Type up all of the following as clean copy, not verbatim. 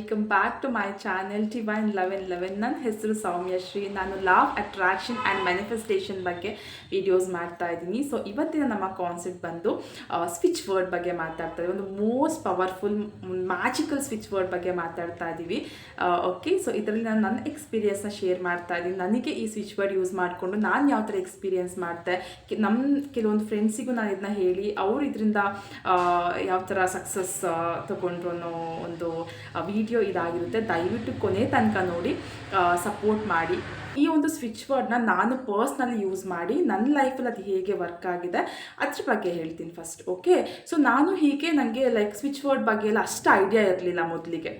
Welcome back to my channel divine 1111. ನನ್ನ ಹೆಸರು ಸೌಮ್ಯಶ್ರೀ. ನಾನು law of attraction and manifestation ಬಗ್ಗೆ ವಿಡಿಯೋಸ್ ಮಾಡ್ತಾ ಇದ್ದೀನಿ. ಸೊ ಇವತ್ತಿನ ನಮ್ಮ ಕಾನ್ಸೆಪ್ಟ್ ಬಂದು ಸ್ವಿಚ್ ವರ್ಡ್ ಬಗ್ಗೆ ಮಾತಾಡ್ತಾ ಇದ್ದೀವಿ. ಒಂದು most powerful magical switch word ಬಗ್ಗೆ ಮಾತಾಡ್ತಾ ಇದ್ದೀವಿ. ಓಕೆ, ಸೊ ಇದರಲ್ಲಿ ನಾನು ನನ್ನ ಎಕ್ಸ್ಪೀರಿಯನ್ಸ್ನ ಶೇರ್ ಮಾಡ್ತಾ ಇದ್ದೀನಿ. ನನಗೆ ಈ ಸ್ವಿಚ್ ವರ್ಡ್ ಯೂಸ್ ಮಾಡಿಕೊಂಡು ನಾನು ಯಾವ ಥರ ಎಕ್ಸ್ಪೀರಿಯನ್ಸ್ ಮಾಡಿದೆ, ನಮ್ಮ ಕೆಲವೊಂದು ಫ್ರೆಂಡ್ಸಿಗೂ ನಾನು ಇದನ್ನ ಹೇಳಿ ಅವರು ಇದರಿಂದ ಯಾವ ಥರ ಸಕ್ಸಸ್ ತಗೊಂಡ್ರು ಅನ್ನೋ ಒಂದು ವಿಡಿಯೋ ಇದಾಗಿರುತ್ತೆ. ದಯವಿಟ್ಟು ಕೊನೆ ತನಕ ನೋಡಿ ಸಪೋರ್ಟ್ ಮಾಡಿ. ಈ ಒಂದು ಸ್ವಿಚ್ ವರ್ಡ್ನ ನಾನು ಪರ್ಸ್ನಲಿ ಯೂಸ್ ಮಾಡಿ ನನ್ನ ಲೈಫಲ್ಲಿ ಅದು ಹೇಗೆ ವರ್ಕ್ ಆಗಿದೆ ಅದ್ರ ಬಗ್ಗೆ ಹೇಳ್ತೀನಿ ಫಸ್ಟ್. ಓಕೆ, ಸೊ ನಾನು ಹೀಗೆ ನನಗೆ ಲೈಕ್ ಸ್ವಿಚ್ ವರ್ಡ್ ಬಗ್ಗೆ ಎಲ್ಲ ಅಷ್ಟು ಐಡಿಯಾ ಇರಲಿಲ್ಲ ಮೊದಲಿಗೆ.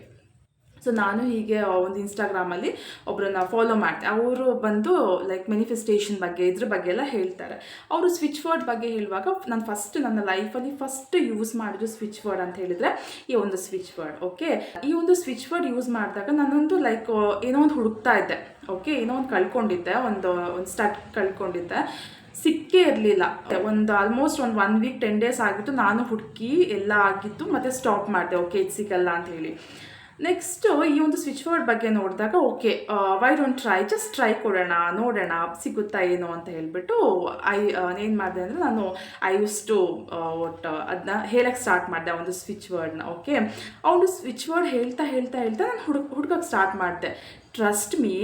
ಸೊ ನಾನು ಹೀಗೆ ಒಂದು ಇನ್ಸ್ಟಾಗ್ರಾಮಲ್ಲಿ ಒಬ್ಬರನ್ನ ಫಾಲೋ ಮಾಡ್ತೆ. ಅವರು ಬಂದು ಲೈಕ್ ಮ್ಯಾನಿಫೆಸ್ಟೇಷನ್ ಬಗ್ಗೆ ಇದ್ರ ಬಗ್ಗೆ ಎಲ್ಲ ಹೇಳ್ತಾರೆ. ಅವರು ಸ್ವಿಚ್ ವರ್ಡ್ ಬಗ್ಗೆ ಹೇಳುವಾಗ ನಾನು ನನ್ನ ಲೈಫಲ್ಲಿ ಫಸ್ಟ್ ಯೂಸ್ ಮಾಡಿದ್ದು ಸ್ವಿಚ್ ವರ್ಡ್ ಅಂತ ಹೇಳಿದರೆ ಈ ಒಂದು ಸ್ವಿಚ್ ವರ್ಡ್. ಓಕೆ, ಈ ಒಂದು ಸ್ವಿಚ್ ವರ್ಡ್ ಯೂಸ್ ಮಾಡಿದಾಗ ನಾನೊಂದು ಲೈಕ್ ಏನೋ ಒಂದು ಹುಡುಕ್ತಾ ಇದ್ದೆ. ಓಕೆ, ಏನೋ ಒಂದು ಕಳ್ಕೊಂಡಿದ್ದೆ, ಒಂದು ಸ್ಟಡ್ ಕಳ್ಕೊಂಡಿದ್ದೆ, ಸಿಕ್ಕೇ ಇರಲಿಲ್ಲ. ಆಲ್ಮೋಸ್ಟ್ ಒಂದು 1 ವೀಕ್ 10 ಡೇಸ್ ಆಗಿತ್ತು ನಾನು ಹುಡುಕಿ ಎಲ್ಲ ಆಗಿತ್ತು, ಮತ್ತು ಸ್ಟಾಪ್ ಮಾಡಿದೆ. ಓಕೆ, ಇದು ಸಿಗಲ್ಲ ಅಂತ ಹೇಳಿ. ನೆಕ್ಸ್ಟು ಈ ಒಂದು ಸ್ವಿಚ್ ವರ್ಡ್ ಬಗ್ಗೆ ನೋಡಿದಾಗ okay, why don't just try ಕೊಡೋಣ, ನೋಡೋಣ ಸಿಗುತ್ತಾ ಏನು ಅಂತ ಹೇಳ್ಬಿಟ್ಟು ಏನು ಮಾಡಿದೆ ಅಂದರೆ ನಾನು ಯೂಸ್ ಟು ಅದನ್ನ ಹೇಳಕ್ಕೆ ಸ್ಟಾರ್ಟ್ ಮಾಡಿದೆ ಆ ಒಂದು ಸ್ವಿಚ್ ವರ್ಡ್ನ. ಓಕೆ, ಅವನು ಸ್ವಿಚ್ ವರ್ಡ್ ಹೇಳ್ತಾ ನಾನು ಹುಡ್ಕಕ್ಕೆ ಸ್ಟಾರ್ಟ್ ಮಾಡಿದೆ. ಟ್ರಸ್ಟ್ ಮೀ,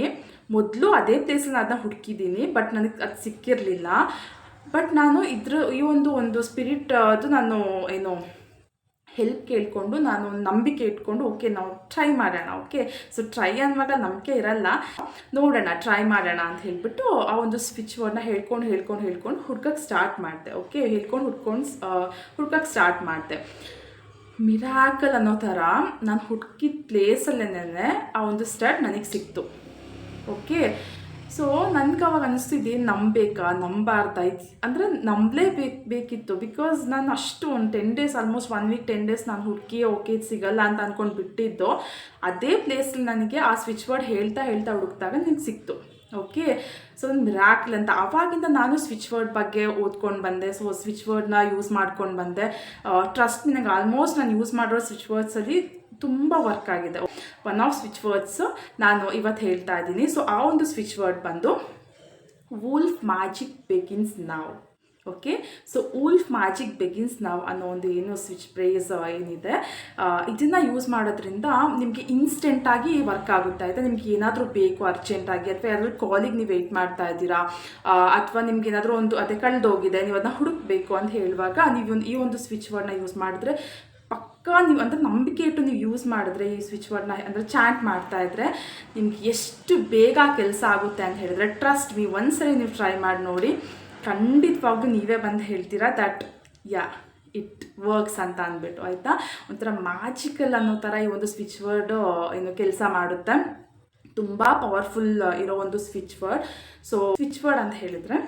ಮೊದಲು ಅದೇ ಪ್ಲೇಸಲ್ಲಿ ಅದನ್ನ ಹುಡುಕಿದ್ದೀನಿ, ಬಟ್ ನನಗೆ ಅದು ಸಿಕ್ಕಿರಲಿಲ್ಲ. ಬಟ್ ನಾನು ಈ ಒಂದು ಸ್ಪಿರಿಟ್ ಅದು ನಾನು ಏನು ಹೆಲ್ಪ್ ಕೇಳಿಕೊಂಡು ನಾನು ನಂಬಿಕೆ ಇಟ್ಕೊಂಡು ಓಕೆ ನಾವು ಟ್ರೈ ಮಾಡೋಣ. ಓಕೆ, ಸೊ ಟ್ರೈ ಅನ್ನುವಾಗ ನಂಬಿಕೆ ಇರಲ್ಲ, ನೋಡೋಣ ಟ್ರೈ ಮಾಡೋಣ ಅಂತ ಹೇಳ್ಬಿಟ್ಟು ಆ ಒಂದು ಸ್ವಿಚ್ ವರ್ಡ್ನ ಹೇಳ್ಕೊಂಡು ಹುಡ್ಕಕ್ಕೆ ಸ್ಟಾರ್ಟ್ ಮಾಡಿದೆ. ಓಕೆ, ಹುಡ್ಕಕ್ಕೆ ಸ್ಟಾರ್ಟ್ ಮಾಡಿದೆ. ಮಿರಾಕಲ್ ಅನ್ನೋ ಥರ ನಾನು ಹುಡುಕಿದ ಪ್ಲೇಸಲ್ಲೇನೆ ಆ ಒಂದು ಸ್ಟಡ್ ನನಗೆ ಸಿಕ್ತು. ಓಕೆ, ಸೊ ನನಗೆ ಅವಾಗ ಅನಿಸ್ತಿದ್ದೆ ನಂಬಾರ್ದ ಅಂದರೆ ಬೇಕಿತ್ತು. ಬಿಕಾಸ್ ನಾನು ಅಷ್ಟು ಒಂದು 10 ಡೇಸ್ ಆಲ್ಮೋಸ್ಟ್ 1 ವೀಕ್ 10 ಡೇಸ್ ನಾನು ಹುಡುಕಿ ಓಕೆ ಸಿಗಲ್ಲ ಅಂತ ಅಂದ್ಕೊಂಡು ಬಿಟ್ಟಿದ್ದು. ಅದೇ ಪ್ಲೇಸಲ್ಲಿ ನನಗೆ ಆ ಸ್ವಿಚ್ ವರ್ಡ್ ಹೇಳ್ತಾ ಹುಡುಕ್ದಾಗ ನನಗೆ ಸಿಕ್ತು. ಓಕೆ, ಸೊ ಒಂದು ಮಿರಾಕಲ್ ಅಂತ. ಆವಾಗಿಂದ ನಾನು ಸ್ವಿಚ್ ವರ್ಡ್ ಬಗ್ಗೆ ಓದ್ಕೊಂಡು ಬಂದೆ. ಸೊ ಸ್ವಿಚ್ ವರ್ಡ್ನ ಯೂಸ್ ಮಾಡ್ಕೊಂಡು ಬಂದೆ. ಟ್ರಸ್ಟ್ ಮೀ, ನನಗೆ ಆಲ್ಮೋಸ್ಟ್ ನಾನು ಯೂಸ್ ಮಾಡಿರೋ ಸ್ವಿಚ್ ವರ್ಡ್ಸಲ್ಲಿ ತುಂಬ ವರ್ಕ್ ಆಗಿದೆ. ಒನ್ ಆಫ್ ಸ್ವಿಚ್ ವರ್ಡ್ಸ್ ನಾನು ಇವತ್ತು ಹೇಳ್ತಾ ಇದ್ದೀನಿ. ಸೊ ಆ ಒಂದು ಸ್ವಿಚ್ ವರ್ಡ್ ಬಂದು wolf magic begins now. Okay, so wolf magic begins now ಅನ್ನೋ ಒಂದು ಏನು ಸ್ವಿಚ್ ಫ್ರೇಸ್ ಏನಿದೆ, ಇದನ್ನು ಯೂಸ್ ಮಾಡೋದ್ರಿಂದ ನಿಮಗೆ ಇನ್ಸ್ಟೆಂಟಾಗಿ ವರ್ಕ್ ಆಗುತ್ತೆ. ಆಯಿತಾ, ನಿಮ್ಗೆ ಏನಾದರೂ ಬೇಕು ಅರ್ಜೆಂಟಾಗಿ, ಅಥವಾ ಯಾರಾದರೂ ಕಾಲಿಗೆ ನೀವು ವೆಯ್ಟ್ ಮಾಡ್ತಾ ಇದ್ದೀರಾ, ಅಥವಾ ನಿಮ್ಗೆ ಏನಾದರೂ ಒಂದು ಅದೇ ಕಳೆದೋಗಿದೆ, ನೀವು ಅದನ್ನ ಹುಡುಕಬೇಕು ಅಂತ ಹೇಳುವಾಗ ನೀವು ಈ ಒಂದು ಸ್ವಿಚ್ ವರ್ಡ್ನ ಯೂಸ್ ಮಾಡಿದ್ರೆ ನೀವು ಅಂದರೆ ನಂಬಿಕೆ ಇಟ್ಟು ನೀವು ಯೂಸ್ ಮಾಡಿದ್ರೆ ಈ ಸ್ವಿಚ್ ವರ್ಡ್ನ ಅಂದರೆ ಚಾಂಟ್ ಮಾಡ್ತಾ ಇದ್ರೆ ನಿಮ್ಗೆ ಎಷ್ಟು ಬೇಗ ಕೆಲಸ ಆಗುತ್ತೆ ಅಂತ ಹೇಳಿದ್ರೆ ಟ್ರಸ್ಟ್ ಮೀ, ಒಂದ್ಸರಿ ನೀವು ಟ್ರೈ ಮಾಡಿ ನೋಡಿ, ಖಂಡಿತವಾಗ್ಲೂ ನೀವೇ ಬಂದು ಹೇಳ್ತೀರಾ ದಟ್ ಇಟ್ ವರ್ಕ್ಸ್ ಅಂತ ಅಂದ್ಬಿಟ್ಟು. ಆಯಿತಾ, ಒಂಥರ ಮ್ಯಾಜಿಕಲ್ ಅನ್ನೋ ಥರ ಈ ಒಂದು ಸ್ವಿಚ್ ವರ್ಡು ಏನು ಕೆಲಸ ಮಾಡುತ್ತೆ. ತುಂಬ ಪವರ್ಫುಲ್ ಇರೋ ಒಂದು switch word. So switch word ಅಂತ ಹೇಳಿದರೆ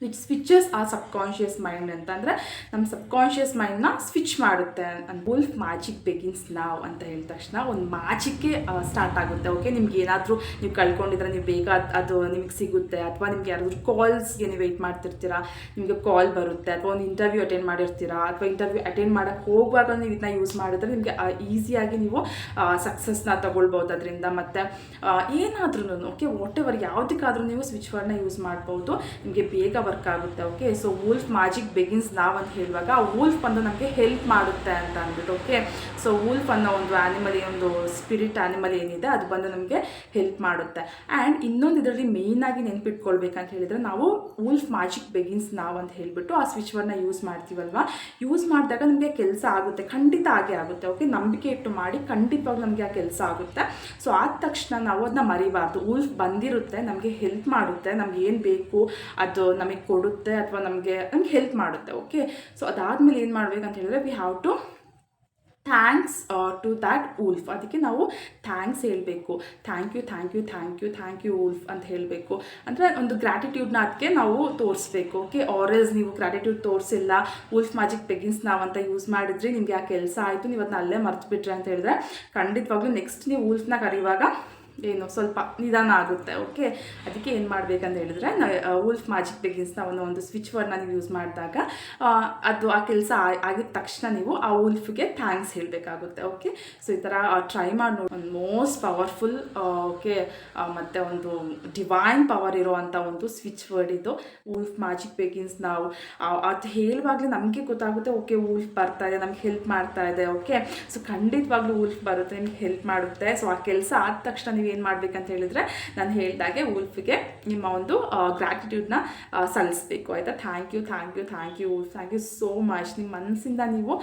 ವಿಚ್ ಸ್ವಿಚಸ್ ಆ ಸಬ್ಕಾನ್ಷಿಯಸ್ ಮೈಂಡ್ ಅಂತಂದರೆ ನಮ್ಮ ಸಬ್ಕಾನ್ಷಿಯಸ್ ಮೈಂಡ್ನ ಸ್ವಿಚ್ ಮಾಡುತ್ತೆ. ವೂಲ್ಫ್ ಮ್ಯಾಜಿಕ್ ಬಿಗಿನ್ಸ್ ನಾವ್ ಅಂತ ಹೇಳಿದ ತಕ್ಷಣ ಒಂದು ಮ್ಯಾಜಿಕ್ಕೆ ಸ್ಟಾರ್ಟ್ ಆಗುತ್ತೆ. ಓಕೆ, ನಿಮ್ಗೆ ಏನಾದರೂ ನೀವು ಕಳ್ಕೊಂಡಿದ್ರೆ ನೀವು ಬೇಗ ಅದು ನಿಮಗೆ ಸಿಗುತ್ತೆ, ಅಥವಾ ನಿಮ್ಗೆ ಯಾರಾದರೂ ಕಾಲ್ಸ್ಗೆ ನೀವು ವೆಯ್ಟ್ ಮಾಡ್ತಿರ್ತೀರಾ, ನಿಮಗೆ ಕಾಲ್ ಬರುತ್ತೆ, ಅಥವಾ ಒಂದು ಇಂಟರ್ವ್ಯೂ ಅಟೆಂಡ್ ಮಾಡಿರ್ತೀರಾ, ಅಥವಾ ಇಂಟರ್ವ್ಯೂ ಅಟೆಂಡ್ ಮಾಡೋಕ್ಕೆ ಹೋಗುವಾಗ ನೀವು ಇದನ್ನ ಯೂಸ್ ಮಾಡಿದ್ರೆ ನಿಮಗೆ ಈಸಿಯಾಗಿ ನೀವು ಸಕ್ಸಸ್ನ ತಗೊಳ್ಬೋದು ಅದರಿಂದ. ಮತ್ತು ಏನಾದ್ರೂ ಓಕೆ, ವಾಟ್ ಎವರ್ ಯಾವುದಕ್ಕಾದ್ರೂ ನೀವು ಸ್ವಿಚ್ ವರ್ಡ್ನ ಯೂಸ್ ಮಾಡ್ಬೋದು, ನಿಮಗೆ ಬೇಗ ವರ್ಕ್ ಆಗುತ್ತೆ. Okay, so wolf magic begins ನಾವ್ ಅಂತ ಹೇಳುವಾಗ ಆ ವೂಲ್ಫ್ ಬಂದು ನಮಗೆ ಹೆಲ್ಪ್ ಮಾಡುತ್ತೆ ಅಂತ ಅಂದ್ಬಿಟ್ಟು. ಓಕೆ, ಸೊ ವೂಲ್ಫ್ ಅನ್ನೋ ಒಂದು ಆ್ಯನಿಮಲ್, ಒಂದು ಸ್ಪಿರಿಟ್ ಆ್ಯನಿಮಲ್ ಏನಿದೆ ಅದು ಬಂದು ನಮಗೆ ಹೆಲ್ಪ್ ಮಾಡುತ್ತೆ. ಆ್ಯಂಡ್ ಇನ್ನೊಂದು ಇದರಲ್ಲಿ ಮೇಯ್ನಾಗಿ ನೆನ್ಪಿಟ್ಕೊಳ್ಬೇಕಂತ ಹೇಳಿದರೆ ನಾವು ವೂಲ್ಫ್ ಮ್ಯಾಜಿಕ್ ಬಿಗಿನ್ಸ್ ನಾವ್ ಅಂತ ಹೇಳಿಬಿಟ್ಟು ಆ ಸ್ವಿಚ್ ವರ್ಡ್ನ ಯೂಸ್ ಮಾಡ್ತೀವಲ್ವಾ, ಯೂಸ್ ಮಾಡಿದಾಗ ನಮಗೆ ಕೆಲಸ ಆಗುತ್ತೆ, ಖಂಡಿತ ಆಗೇ ಆಗುತ್ತೆ. ಓಕೆ, ನಂಬಿಕೆ ಇಟ್ಟು ಮಾಡಿ, ಖಂಡಿತವಾಗ್ಲೂ ನಮಗೆ ಆ ಕೆಲಸ ಆಗುತ್ತೆ. ಸೊ ಆದ ತಕ್ಷಣ ನಾವು ಅದನ್ನ ಮರಿಬಾರ್ದು. ವೂಲ್ಫ್ ಬಂದಿರುತ್ತೆ, ನಮಗೆ ಹೆಲ್ಪ್ ಮಾಡುತ್ತೆ, ನಮ್ಗೆ ಏನು ಬೇಕು ಅದು ನಮಗೆ ಕೊಡುತ್ತೆ, ಅಥವಾ ನಮಗೆ ಹೆಲ್ಪ್ ಮಾಡುತ್ತೆ. ಓಕೆ, ಸೊ ಅದಾದಮೇಲೆ ಏನು ಮಾಡ್ಬೇಕಂತ ಹೇಳಿದ್ರೆ we have to thanks to that wolf. ಅದಕ್ಕೆ ನಾವು ಥ್ಯಾಂಕ್ಸ್ ಹೇಳಬೇಕು. ಥ್ಯಾಂಕ್ ಯು ವೂಲ್ಫ್ ಅಂತ ಹೇಳಬೇಕು. ಅಂದರೆ ಒಂದು ಗ್ರ್ಯಾಟಿಟ್ಯೂಡ್ನ ಅದಕ್ಕೆ ನಾವು ತೋರಿಸ್ಬೇಕು. ಓಕೆ, ಆರೆಲ್ಸ್ ನೀವು ಗ್ರ್ಯಾಟಿಟ್ಯೂಡ್ ತೋರಿಸಿಲ್ಲ, ವೂಲ್ಫ್ ಮ್ಯಾಜಿಕ್ ಬಿಗಿನ್ಸ್ ನಾವ್ ಅಂತ ಯೂಸ್ ಮಾಡಿದ್ರಿ, ನಿಮಗೆ ಆ ಕೆಲಸ ಆಯಿತು, ನೀವು ಅದನ್ನ ಅಲ್ಲೇ ಮರ್ತು ಬಿಟ್ರಿ ಅಂತ ಹೇಳಿದ್ರೆ ಖಂಡಿತವಾಗ್ಲೂ ನೆಕ್ಸ್ಟ್ ನೀವು ವೂಲ್ಫ್ನ ಕರೆಯುವಾಗ ಏನು ಸ್ವಲ್ಪ ನಿಧಾನ ಆಗುತ್ತೆ. ಓಕೆ, ಅದಕ್ಕೆ ಏನು ಮಾಡಬೇಕಂತ ಹೇಳಿದ್ರೆ ವುಲ್ಫ್ ಮ್ಯಾಜಿಕ್ ಬೆಗಿನ್ಸ್ನ ಒಂದು ಸ್ವಿಚ್ ವರ್ಡ್ನ ನೀವು ಯೂಸ್ ಮಾಡಿದಾಗ ಅದು ಆ ಕೆಲಸ ಆಗಿದ ತಕ್ಷಣ ನೀವು ಆ ವುಲ್ಫ್ಗೆ ಥ್ಯಾಂಕ್ಸ್ ಹೇಳಬೇಕಾಗುತ್ತೆ. ಓಕೆ, ಸೊ ಈ ಥರ ಟ್ರೈ ಮಾಡಿ ನೋಡಿ. ಒಂದು ಮೋಸ್ಟ್ ಪವರ್ಫುಲ್ ಓಕೆ ಮತ್ತು ಒಂದು ಡಿವೈನ್ ಪವರ್ ಇರೋವಂಥ ಒಂದು ಸ್ವಿಚ್ ವರ್ಡ್ ಇದು ವುಲ್ಫ್ ಮ್ಯಾಜಿಕ್ ಬೆಗಿನ್ಸ್. ನಾವು ಅದು ಹೇಳುವಾಗಲೇ ನಮಗೆ ಗೊತ್ತಾಗುತ್ತೆ, ಓಕೆ ವುಲ್ಫ್ ಬರ್ತಾ ಇದೆ, ನಮ್ಗೆ ಹೆಲ್ಪ್ ಮಾಡ್ತಾ ಇದೆ. ಓಕೆ, ಸೊ ಖಂಡಿತವಾಗ್ಲೂ ವುಲ್ಫ್ ಬರುತ್ತೆ, ನಿಮ್ಗೆ ಹೆಲ್ಪ್ ಮಾಡುತ್ತೆ. ಸೊ ಆ ಕೆಲಸ ಆದ ತಕ್ಷಣ ನೀವು ಏನು ಮಾಡಬೇಕಂತ ಹೇಳಿದರೆ ನಾನು ಹೇಳಿದಾಗೆ ವುಲ್ಫ್ಗೆ ನಿಮ್ಮ ಒಂದು ಗ್ರ್ಯಾಟಿಟ್ಯೂಡ್ನ ಸಲ್ಲಿಸಬೇಕು. ಆಯಿತಾ? Thank you wolf, thank you so much. ನಿಮ್ಮ ಮನಸ್ಸಿಂದ ನೀವು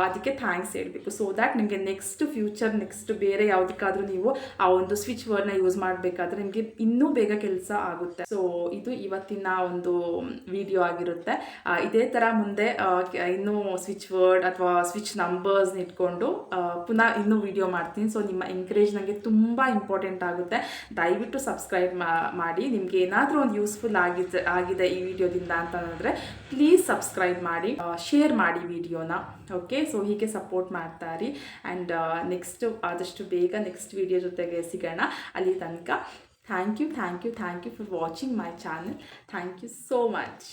ಅದಕ್ಕೆ ಥ್ಯಾಂಕ್ಸ್ ಹೇಳಬೇಕು. ಸೊ ದ್ಯಾಟ್ ನಿಮಗೆ ನೆಕ್ಸ್ಟ್ ಬೇರೆ ಯಾವುದಕ್ಕಾದರೂ ನೀವು ಆ ಒಂದು ಸ್ವಿಚ್ ವರ್ಡ್ನ ಯೂಸ್ ಮಾಡಬೇಕಾದ್ರೆ ನಿಮಗೆ ಇನ್ನೂ ಬೇಗ ಕೆಲಸ ಆಗುತ್ತೆ. ಸೊ ಇದು ಇವತ್ತಿನ ಒಂದು ವಿಡಿಯೋ ಆಗಿರುತ್ತೆ. ಇದೇ ಥರ ಮುಂದೆ ಇನ್ನೂ ಸ್ವಿಚ್ ವರ್ಡ್ ಅಥವಾ ಸ್ವಿಚ್ ನಂಬರ್ಸ್ನ ಇಟ್ಕೊಂಡು ಪುನಃ ಇನ್ನೂ ವಿಡಿಯೋ ಮಾಡ್ತೀನಿ. ಸೊ ನಿಮ್ಮ ಎಂಕರೇಜ್ ನನಗೆ ತುಂಬ ಇಂಪಾರ್ಟೆಂಟ್ ಆಗುತ್ತೆ. ದಯವಿಟ್ಟು ಸಬ್ಸ್ಕ್ರೈಬ್ ಮಾಡಿ. ನಿಮಗೆ ಏನಾದರೂ ಒಂದು ಯೂಸ್ಫುಲ್ ಆಗಿದೆ ಈ ವಿಡಿಯೋದಿಂದ ಅಂತಂದರೆ ಪ್ಲೀಸ್ ಸಬ್ಸ್ಕ್ರೈಬ್ ಮಾಡಿ, ಶೇರ್ ಮಾಡಿ ವಿಡಿಯೋನ. ಓಕೆ, ಸೊ ಹೀಗೆ ಸಪೋರ್ಟ್ ಮಾಡ್ತಾ ಇರಿ. ಆ್ಯಂಡ್ ಆದಷ್ಟು ಬೇಗ ನೆಕ್ಸ್ಟ್ ವಿಡಿಯೋ ಜೊತೆಗೆ ಸಿಗೋಣ. ಅಲ್ಲಿ ತನಕ thank you for watching my channel. Thank you so much.